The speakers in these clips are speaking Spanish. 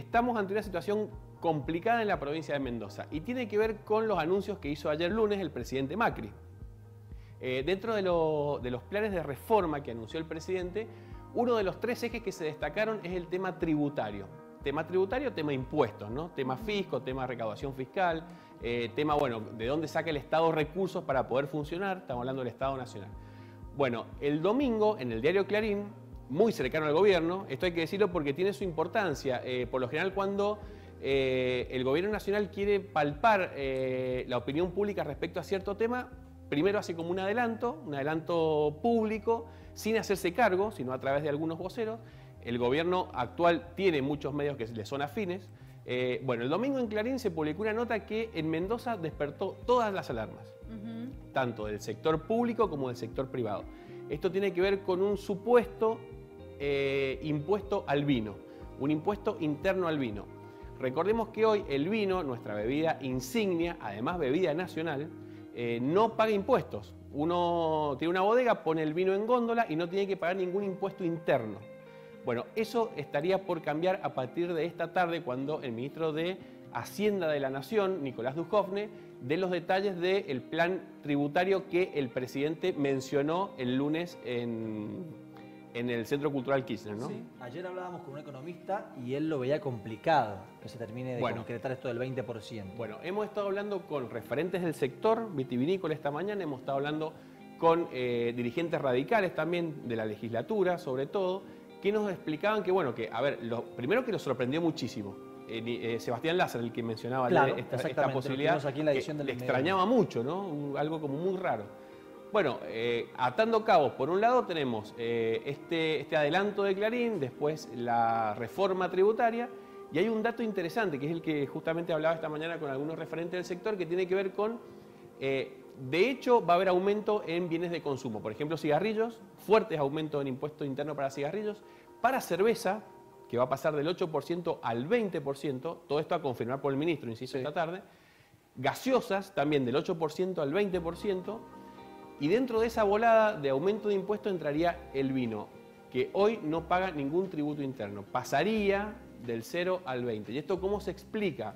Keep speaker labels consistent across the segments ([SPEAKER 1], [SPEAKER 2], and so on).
[SPEAKER 1] Estamos ante una situación complicada en la provincia de Mendoza y tiene que ver con los anuncios que hizo ayer lunes el presidente Macri. Dentro de los planes de reforma que anunció el presidente, uno de los 3 ejes que se destacaron es el tema tributario. Tema tributario, tema impuestos, ¿no? Tema fisco, tema recaudación fiscal, tema, bueno, de dónde saca el Estado recursos para poder funcionar, estamos hablando del Estado Nacional. Bueno, el domingo en el diario Clarín, muy cercano al gobierno, esto hay que decirlo porque tiene su importancia, por lo general cuando el gobierno nacional quiere palpar la opinión pública respecto a cierto tema, primero hace como un adelanto público, sin hacerse cargo, sino a través de algunos voceros. El gobierno actual tiene muchos medios que le son afines. Bueno, el domingo en Clarín se publicó una nota que en Mendoza despertó todas las alarmas, tanto del sector público como del sector privado. Esto tiene que ver con un supuesto impuesto al vino, un impuesto interno al vino. Recordemos que hoy el vino, nuestra bebida insignia, además bebida nacional, no paga impuestos. Uno tiene una bodega, pone el vino en góndola y no tiene que pagar ningún impuesto interno. Bueno, eso estaría por cambiar a partir de esta tarde cuando el ministro de Hacienda de la Nación, Nicolás Dujovne, dé los detalles del plan tributario que el presidente mencionó el lunes en el Centro Cultural Kirchner, ¿no?
[SPEAKER 2] Sí. Ayer hablábamos con un economista y él lo veía complicado que se termine de concretar esto del 20%.
[SPEAKER 1] Bueno, hemos estado hablando con referentes del sector vitivinícola esta mañana, hemos estado hablando con dirigentes radicales también de la legislatura, sobre todo, que nos explicaban que, bueno, que, a ver, primero que nos sorprendió muchísimo. Sebastián Lázaro, el que mencionaba esta posibilidad,
[SPEAKER 2] aquí en la edición
[SPEAKER 1] le extrañaba mucho, ¿no? Algo como muy raro. Bueno, atando cabos, por un lado tenemos este adelanto de Clarín, después la reforma tributaria, y hay un dato interesante, que es el que justamente hablaba esta mañana con algunos referentes del sector, que tiene que ver con, de hecho, va a haber aumento en bienes de consumo. Por ejemplo, cigarrillos, fuertes aumentos en impuesto interno para cigarrillos, para cerveza, que va a pasar del 8% al 20%, todo esto a confirmar por el ministro, insisto, esta tarde, gaseosas también del 8% al 20%, y dentro de esa volada de aumento de impuestos entraría el vino, que hoy no paga ningún tributo interno, pasaría del 0 al 20%. ¿Y esto cómo se explica?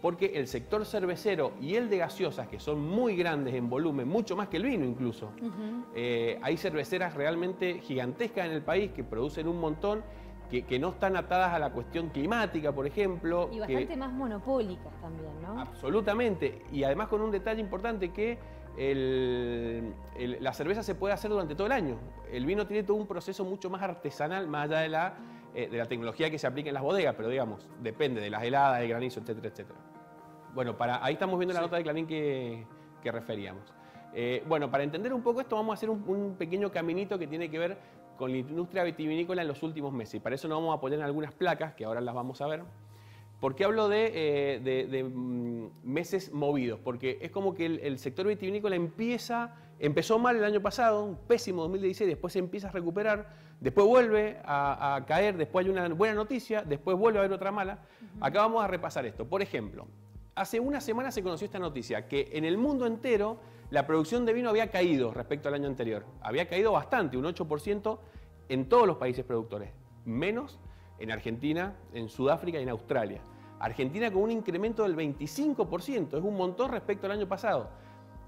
[SPEAKER 1] Porque el sector cervecero y el de gaseosas, que son muy grandes en volumen, mucho más que el vino incluso, hay cerveceras realmente gigantescas en el país que producen un montón, que no están atadas a la cuestión climática, por ejemplo.
[SPEAKER 3] Y bastante más monopólicas también, ¿no?
[SPEAKER 1] Absolutamente. Y además con un detalle importante que la cerveza se puede hacer durante todo el año. El vino tiene todo un proceso mucho más artesanal, más allá de la tecnología que se aplica en las bodegas, pero digamos, depende de las heladas, del granizo, etcétera, etcétera. Bueno, ahí estamos viendo la nota de Clarín que referíamos. Bueno, para entender un poco esto vamos a hacer un pequeño caminito que tiene que ver con la industria vitivinícola en los últimos meses. Y para eso nos vamos a poner en algunas placas, que ahora las vamos a ver. ¿Por qué hablo de meses movidos? Porque es como que el sector vitivinícola empezó mal el año pasado, un pésimo 2016, después se empieza a recuperar, después vuelve a caer, después hay una buena noticia, después vuelve a haber otra mala. Acá vamos a repasar esto. Por ejemplo, hace una semana se conoció esta noticia, que en el mundo entero la producción de vino había caído respecto al año anterior. Había caído bastante, un 8% en todos los países productores, menos en Argentina, en Sudáfrica y en Australia. Argentina con un incremento del 25%, es un montón respecto al año pasado.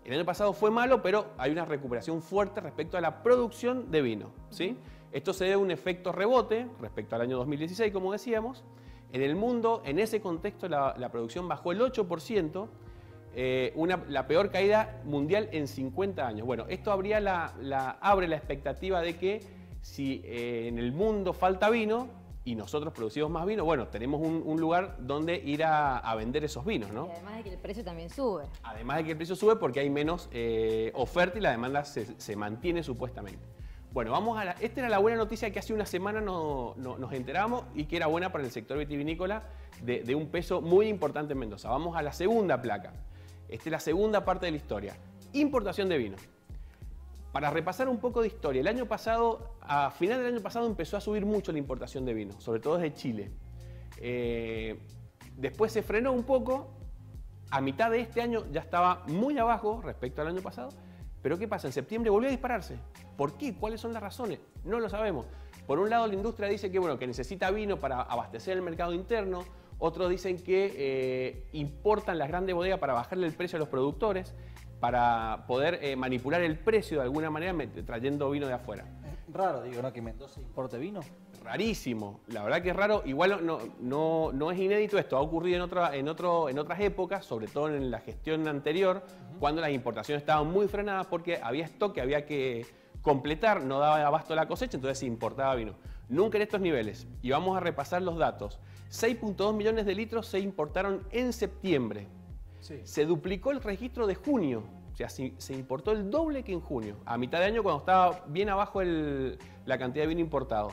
[SPEAKER 1] El año pasado fue malo, pero hay una recuperación fuerte respecto a la producción de vino, ¿sí? Esto se debe a un efecto rebote respecto al año 2016, como decíamos. En el mundo, en ese contexto, la producción bajó el 8%, la peor caída mundial en 50 años. Bueno, esto abre la expectativa de que si en el mundo falta vino y nosotros producimos más vino, bueno, tenemos un lugar donde ir a vender esos vinos, ¿no?
[SPEAKER 3] Y además de que el precio también sube.
[SPEAKER 1] Además de que el precio sube porque hay menos oferta y la demanda se mantiene supuestamente. Bueno, esta era la buena noticia que hace una semana nos enteramos y que era buena para el sector vitivinícola de un peso muy importante en Mendoza. Vamos a la segunda placa. Esta es la segunda parte de la historia. Importación de vino. Para repasar un poco de historia, el año pasado, a final del año pasado empezó a subir mucho la importación de vino, sobre todo desde Chile. Después se frenó un poco, a mitad de este año ya estaba muy abajo respecto al año pasado, pero ¿qué pasa? En septiembre volvió a dispararse. ¿Por qué? ¿Cuáles son las razones? No lo sabemos. Por un lado, la industria dice que, bueno, que necesita vino para abastecer el mercado interno. Otros dicen que importan las grandes bodegas para bajarle el precio a los productores, para poder manipular el precio de alguna manera trayendo vino de afuera.
[SPEAKER 2] Raro, digo, ¿no? Que Mendoza importe vino.
[SPEAKER 1] Rarísimo, la verdad que es raro. Igual no es inédito, esto ha ocurrido en otras épocas, sobre todo en la gestión anterior, cuando las importaciones estaban muy frenadas porque había stock que había que completar, no daba abasto la cosecha, entonces se importaba vino. Nunca en estos niveles. Y vamos a repasar los datos. 6.2 millones de litros se importaron en septiembre. Sí. Se duplicó el registro de junio. O sea, se importó el doble que en junio, a mitad de año cuando estaba bien abajo la cantidad de vino importado.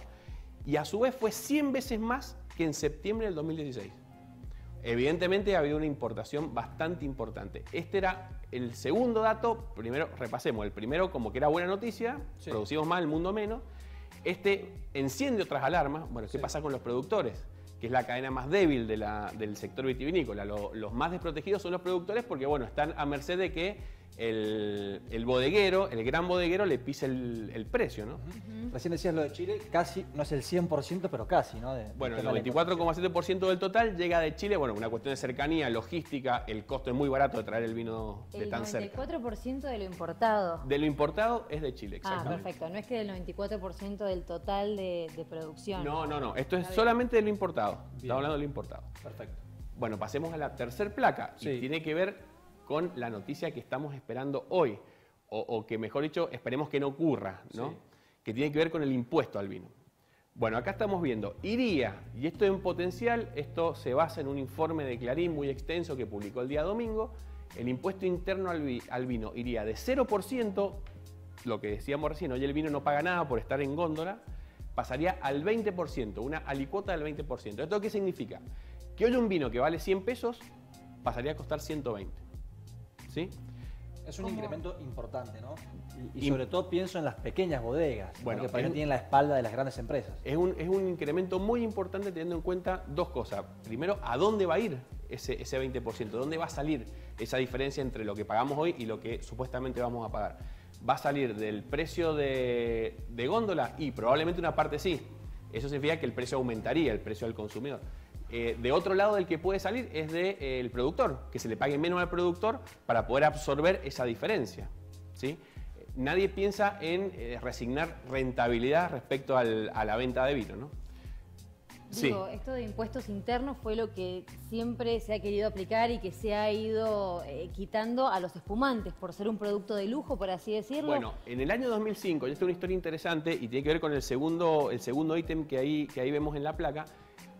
[SPEAKER 1] Y a su vez fue 100 veces más que en septiembre del 2016. Evidentemente ha habido una importación bastante importante. Este era el segundo dato. Primero, repasemos. El primero, como que era buena noticia, sí. Producimos más, el mundo menos. Este enciende otras alarmas. Bueno, ¿qué pasa con los productores? Que es la cadena más débil del sector vitivinícola. Los más desprotegidos son los productores porque, bueno, están a merced de que el bodeguero, el gran bodeguero, le pise el precio, ¿no?
[SPEAKER 2] Recién decías lo de Chile, casi, no es el 100%, pero casi, ¿no?
[SPEAKER 1] Bueno, el 94,7% del total llega de Chile. Bueno, una cuestión de cercanía, logística, el costo es muy barato de traer el vino de tan cerca.
[SPEAKER 3] El 94% de lo importado.
[SPEAKER 1] De lo importado es de Chile, exactamente.
[SPEAKER 3] Ah, perfecto. No es que del 94% del total de producción.
[SPEAKER 1] No. Esto es solamente de lo importado.
[SPEAKER 2] Bien.
[SPEAKER 1] Estamos hablando de lo importado.
[SPEAKER 2] Perfecto.
[SPEAKER 1] Bueno, pasemos a la tercer placa. Sí. Y tiene que ver con la noticia que estamos esperando hoy, o que mejor dicho, esperemos que no ocurra, ¿no? Sí. Que tiene que ver con el impuesto al vino. Bueno, acá estamos viendo, iría, y esto en potencial, esto se basa en un informe de Clarín muy extenso que publicó el día domingo, el impuesto interno al vino iría de 0%, lo que decíamos recién, hoy el vino no paga nada por estar en góndola, pasaría al 20%, una alicuota del 20%. ¿Esto qué significa? Que hoy un vino que vale 100 pesos pasaría a costar 120. ¿Sí?
[SPEAKER 2] Es un incremento importante, ¿no? Y sobre todo pienso en las pequeñas bodegas, bueno, que para tienen la espalda de las grandes empresas.
[SPEAKER 1] Es un incremento muy importante teniendo en cuenta dos cosas. Primero, ¿a dónde va a ir ese 20%? ¿Dónde va a salir esa diferencia entre lo que pagamos hoy y lo que supuestamente vamos a pagar? ¿Va a salir del precio de góndola? Y probablemente una parte sí. Eso significa que el precio aumentaría, el precio al consumidor. De otro lado, del que puede salir es del productor, que se le pague menos al productor para poder absorber esa diferencia, ¿sí? Nadie piensa en resignar rentabilidad respecto a la venta de vino, ¿no?
[SPEAKER 3] Digo, sí. Esto de impuestos internos fue lo que siempre se ha querido aplicar y que se ha ido quitando a los espumantes por ser un producto de lujo, por así decirlo.
[SPEAKER 1] Bueno, en el año 2005, y esta es una historia interesante y tiene que ver con el segundo ítem que ahí vemos en la placa.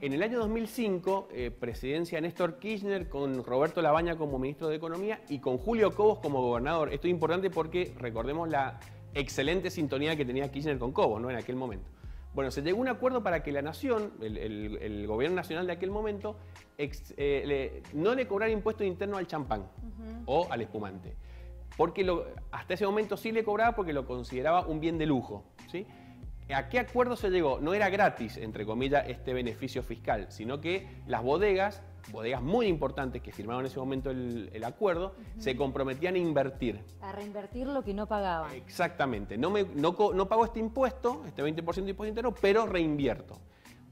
[SPEAKER 1] En el año 2005, presidencia de Néstor Kirchner con Roberto Labaña como ministro de Economía y con Julio Cobos como gobernador. Esto es importante porque recordemos la excelente sintonía que tenía Kirchner con Cobos, ¿no? En aquel momento. Bueno, se llegó a un acuerdo para que la nación, el gobierno nacional de aquel momento, no le cobrara impuesto interno al champán o al espumante. Porque hasta ese momento sí le cobraba porque lo consideraba un bien de lujo, ¿sí? ¿A qué acuerdo se llegó? No era gratis, entre comillas, este beneficio fiscal, sino que las bodegas muy importantes que firmaron en ese momento el acuerdo, se comprometían a invertir.
[SPEAKER 3] A reinvertir lo que no pagaban.
[SPEAKER 1] Exactamente. No pago este impuesto, este 20% de impuesto interno, pero reinvierto.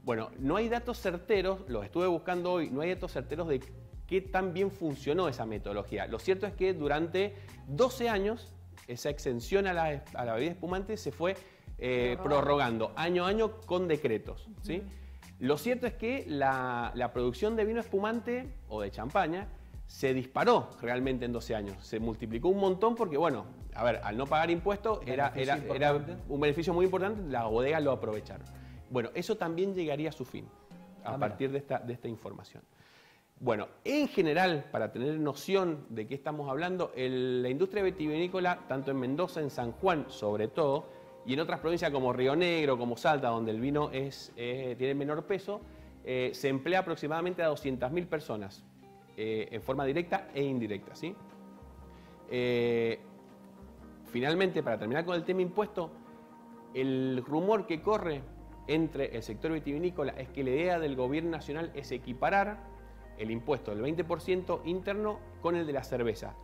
[SPEAKER 1] Bueno, no hay datos certeros, los estuve buscando hoy, no hay datos certeros de qué tan bien funcionó esa metodología. Lo cierto es que durante 12 años, esa exención a la bebida espumante se fue prorrogando año a año con decretos, ¿sí? Lo cierto es que la producción de vino espumante o de champaña se disparó realmente en 12 años. Se multiplicó un montón porque, bueno, a ver, al no pagar impuestos era un beneficio muy importante, las bodegas lo aprovecharon. Bueno, eso también llegaría a su fin a partir de esta información. Bueno, en general, para tener noción de qué estamos hablando, la industria vitivinícola, tanto en Mendoza, en San Juan sobre todo, y en otras provincias como Río Negro, como Salta, donde el vino tiene menor peso, se emplea aproximadamente a 200.000 personas en forma directa e indirecta, ¿sí? Finalmente, para terminar con el tema impuesto, el rumor que corre entre el sector vitivinícola es que la idea del gobierno nacional es equiparar el impuesto del 20% interno con el de la cerveza.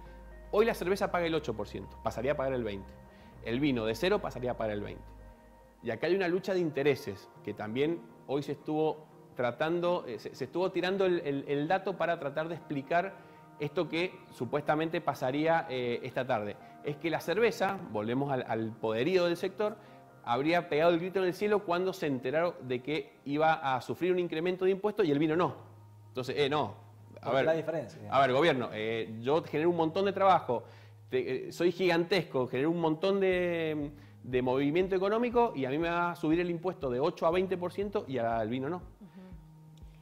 [SPEAKER 1] Hoy la cerveza paga el 8%, pasaría a pagar el 20%. El vino de 0 pasaría a pagar el 20%. Y acá hay una lucha de intereses, que también hoy se estuvo tratando, se estuvo tirando el dato para tratar de explicar esto que supuestamente pasaría esta tarde. Es que la cerveza, volvemos al poderío del sector, habría pegado el grito en el cielo cuando se enteraron de que iba a sufrir un incremento de impuestos y el vino no. Entonces, no. A ver,
[SPEAKER 2] la diferencia.
[SPEAKER 1] A ver, gobierno, yo genero un montón de trabajo, soy gigantesco, genero un montón de movimiento económico y a mí me va a subir el impuesto de 8 a 20% y al vino no.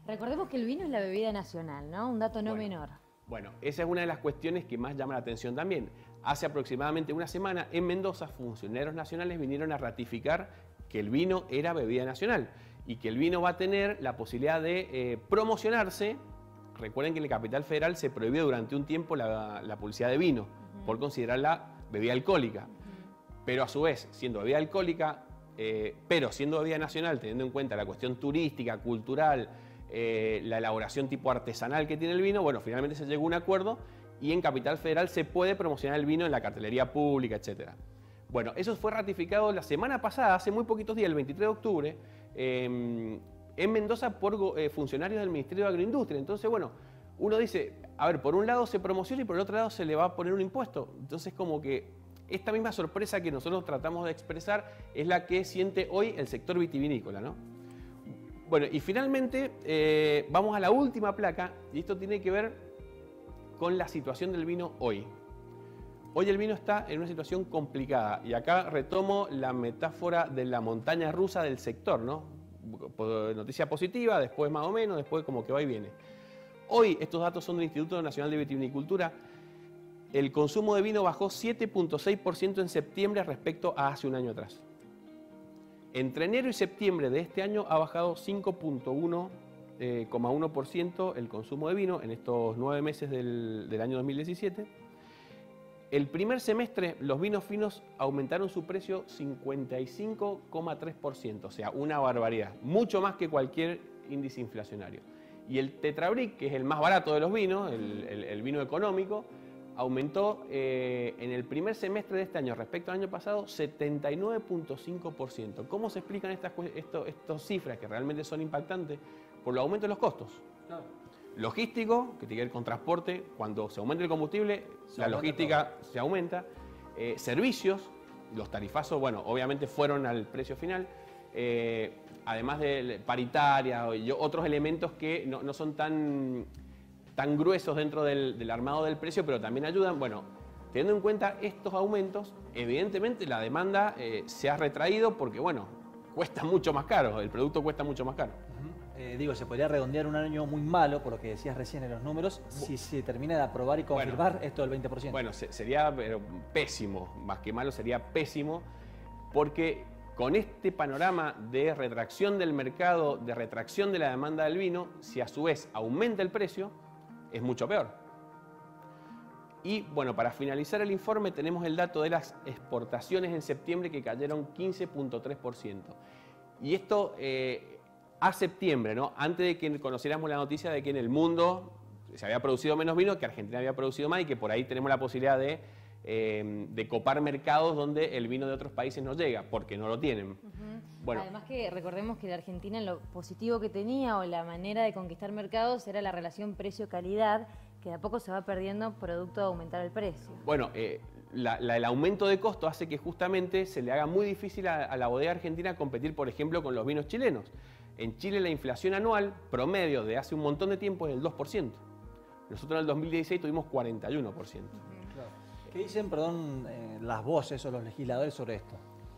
[SPEAKER 3] Recordemos que el vino es la bebida nacional, ¿no? Un dato no menor.
[SPEAKER 1] Bueno, esa es una de las cuestiones que más llama la atención también. Hace aproximadamente una semana en Mendoza, funcionarios nacionales vinieron a ratificar que el vino era bebida nacional y que el vino va a tener la posibilidad de promocionarse. Recuerden que en la Capital Federal se prohibió durante un tiempo la publicidad de vino por considerarla bebida alcohólica. Pero a su vez, siendo bebida alcohólica, pero siendo bebida nacional, teniendo en cuenta la cuestión turística, cultural, la elaboración tipo artesanal que tiene el vino, bueno, finalmente se llegó a un acuerdo y en Capital Federal se puede promocionar el vino en la cartelería pública, etc. Bueno, eso fue ratificado la semana pasada, hace muy poquitos días, el 23 de octubre, en Mendoza por funcionarios del Ministerio de Agroindustria. Entonces, bueno, uno dice, a ver, por un lado se promociona y por el otro lado se le va a poner un impuesto. Entonces, como que esta misma sorpresa que nosotros tratamos de expresar es la que siente hoy el sector vitivinícola, ¿no? Bueno, y finalmente vamos a la última placa, y esto tiene que ver con la situación del vino hoy. Hoy el vino está en una situación complicada, y acá retomo la metáfora de la montaña rusa del sector, ¿no? Noticia positiva, después más o menos, después como que va y viene. Hoy, estos datos son del Instituto Nacional de Vitivinicultura, el consumo de vino bajó 7.6% en septiembre respecto a hace un año atrás. Entre enero y septiembre de este año ha bajado 5.1% el consumo de vino en estos 9 meses del año 2017. El primer semestre los vinos finos aumentaron su precio 55,3%, o sea, una barbaridad, mucho más que cualquier índice inflacionario. Y el Tetrabric, que es el más barato de los vinos, el vino económico, aumentó en el primer semestre de este año respecto al año pasado 79.5%. ¿Cómo se explican estas cifras que realmente son impactantes? Por el aumento de los costos. Claro. Logístico, que tiene que ver con transporte, cuando se aumenta el combustible, la logística se aumenta. Servicios, los tarifazos, bueno, obviamente fueron al precio final. Además de paritaria y otros elementos que no son tan gruesos dentro del armado del precio, pero también ayudan. Bueno, teniendo en cuenta estos aumentos, evidentemente la demanda se ha retraído porque, bueno, cuesta mucho más caro, el producto cuesta mucho más caro.
[SPEAKER 2] Se podría redondear un año muy malo, por lo que decías recién en los números, si se termina de aprobar y confirmar esto del 20%.
[SPEAKER 1] Bueno, sería pésimo, más que malo sería pésimo, porque con este panorama de retracción del mercado, de retracción de la demanda del vino, si a su vez aumenta el precio, es mucho peor. Y bueno, para finalizar el informe tenemos el dato de las exportaciones en septiembre que cayeron 15.3%. Y esto a septiembre, ¿no? Antes de que conociéramos la noticia de que en el mundo se había producido menos vino, que Argentina había producido más y que por ahí tenemos la posibilidad de copar mercados donde el vino de otros países no llega, porque no lo tienen. Bueno.
[SPEAKER 3] Además que recordemos que la Argentina lo positivo que tenía o la manera de conquistar mercados era la relación precio-calidad, que de a poco se va perdiendo producto de aumentar el precio.
[SPEAKER 1] Bueno, el aumento de costo hace que justamente se le haga muy difícil a la bodega argentina competir, por ejemplo, con los vinos chilenos. En Chile la inflación anual promedio de hace un montón de tiempo es del 2%. Nosotros en el 2016 tuvimos 41%.
[SPEAKER 2] ¿Qué dicen, las voces o los legisladores sobre esto?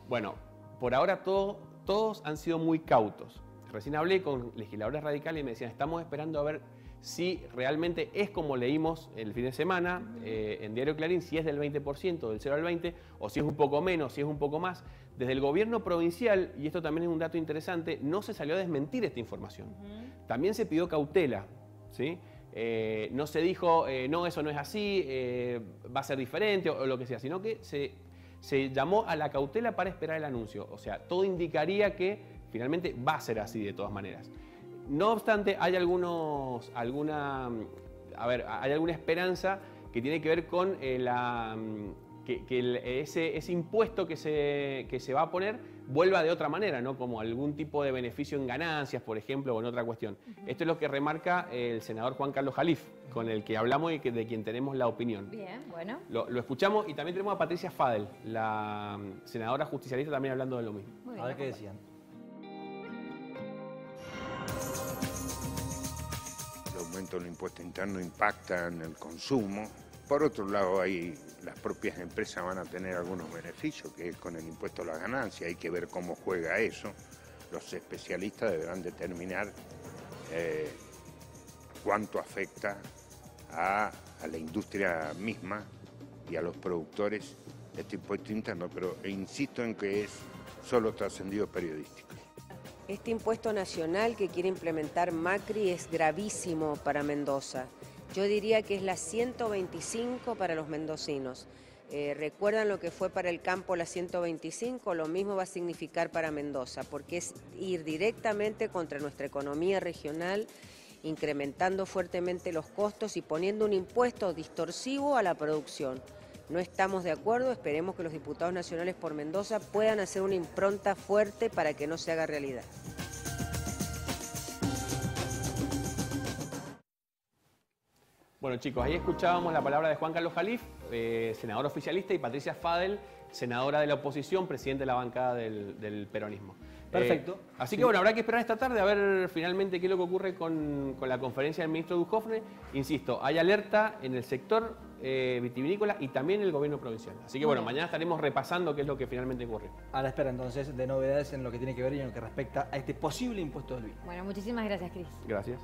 [SPEAKER 1] Bueno, por ahora todos han sido muy cautos. Recién hablé con legisladores radicales y me decían, estamos esperando a ver si realmente es como leímos el fin de semana en Diario Clarín, si es del 20%, del 0 al 20, o si es un poco menos, si es un poco más. Desde el gobierno provincial, y esto también es un dato interesante, no se salió a desmentir esta información. También se pidió cautela, ¿sí? No se dijo, no, eso no es así, va a ser diferente o lo que sea, sino que se llamó a la cautela para esperar el anuncio. O sea, todo indicaría que finalmente va a ser así de todas maneras. No obstante, hay alguna esperanza que tiene que ver con ese impuesto que se va a poner vuelva de otra manera, ¿no? Como algún tipo de beneficio en ganancias, por ejemplo, o en otra cuestión. Esto es lo que remarca el senador Juan Carlos Jalif, con el que hablamos y de quien tenemos la opinión.
[SPEAKER 3] Bien, bueno.
[SPEAKER 1] Lo escuchamos y también tenemos a Patricia Fadel, la senadora justicialista, también hablando de lo mismo.
[SPEAKER 2] A ver qué decían.
[SPEAKER 4] El aumento del impuesto interno impacta en el consumo. Por otro lado, las propias empresas van a tener algunos beneficios, que es con el impuesto a la ganancia. Hay que ver cómo juega eso. Los especialistas deberán determinar cuánto afecta a la industria misma y a los productores este impuesto interno, pero insisto en que es solo trascendido periodístico.
[SPEAKER 5] Este impuesto nacional que quiere implementar Macri es gravísimo para Mendoza. Yo diría que es la 125 para los mendocinos. ¿Recuerdan lo que fue para el campo la 125? Lo mismo va a significar para Mendoza, porque es ir directamente contra nuestra economía regional, incrementando fuertemente los costos y poniendo un impuesto distorsivo a la producción. No estamos de acuerdo, esperemos que los diputados nacionales por Mendoza puedan hacer una impronta fuerte para que no se haga realidad.
[SPEAKER 1] Bueno, chicos, ahí escuchábamos la palabra de Juan Carlos Jalif, senador oficialista, y Patricia Fadel, senadora de la oposición, presidente de la bancada del peronismo.
[SPEAKER 2] Perfecto.
[SPEAKER 1] Así que bueno, habrá que esperar esta tarde a ver finalmente qué es lo que ocurre con la conferencia del ministro Duhovne. Insisto, hay alerta en el sector vitivinícola y también en el gobierno provincial. Así que bueno, mañana estaremos repasando qué es lo que finalmente ocurre.
[SPEAKER 2] A la espera entonces de novedades en lo que tiene que ver y en lo que respecta a este posible impuesto del vino.
[SPEAKER 3] Bueno, muchísimas gracias, Cris.
[SPEAKER 1] Gracias.